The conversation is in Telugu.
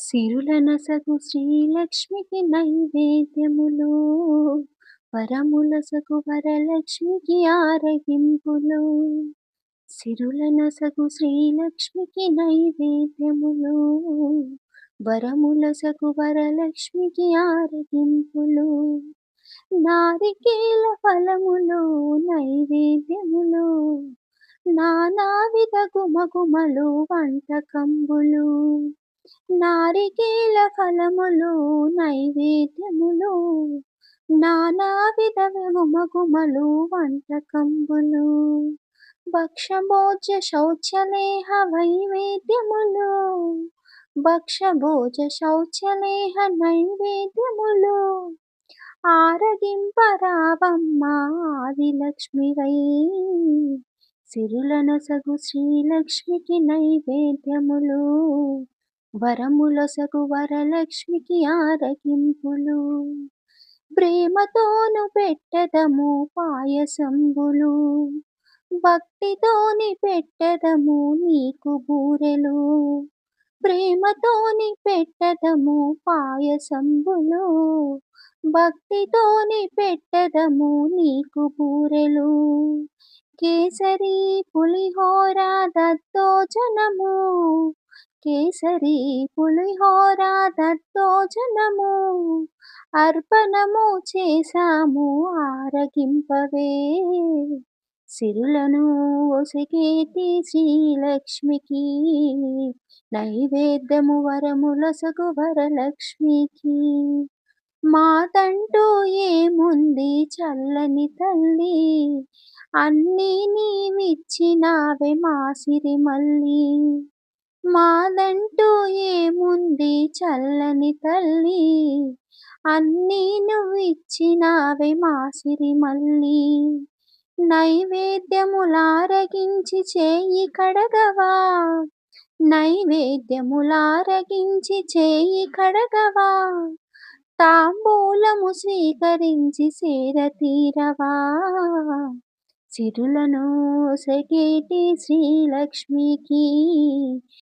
సిరులనసగు శ్రీలక్ష్మికి నైవేద్యములు వరములసగు వరలక్ష్మికి ఆరగింపులు. సిరులనసగు శ్రీలక్ష్మికి నైవేద్యములు వరములసగు వరలక్ష్మికి ఆరగింపులు. నారికేల ఫలములు నైవేద్యములు నానావిధ గుమగుమలు వంటకంబులు. నారికేల ఫలములు నైవేద్యములు నానావిధ గుమగుమలు వంటకంబులు. భక్షభోజ శౌచలేహ వైవేద్యములు భక్షభోజ శౌచలేహ నైవేద్యములు ఆరగింపరావమ్మ ఆదిలక్ష్మివై. సిరులనొసగు శ్రీలక్ష్మికి నైవేద్యములు వరములొసగు వరలక్ష్మికి ఆరగింపులు. ప్రేమతోను పెట్టెదము పాయసంబులు భక్తితోని పెట్టెదము నీకు బూరెలు. ప్రేమతోని పెట్టెదము పాయసంబులు భక్తితోని పెట్టెదము నీకు బూరెలు. కేసరి పులిహోర దద్దోజనము కేసరి పులిహోర దద్దోజనము అర్పణము చేశాము ఆరగింపవే. సిరులను ఒసగేటి శ్రీలక్ష్మికి నైవేద్యము వరములసగు వరలక్ష్మికి. మాదంటూ ఏముంది చల్లని తల్లి అన్నీ నీవిచ్చినావే మా సిరిమల్లి. మాదంటూ ఏముంది చల్లని తల్లి అన్నీ నువ్విచ్చినావే మా సిరిమల్లి. నైవేద్యములారగించి చేయి కడగవా నైవేద్యములారగించి చేయి కడగవా తాంబూలము స్వీకరించి సేరతీరవా. సిరులను ఒసగేటి శ్రీలక్ష్మికి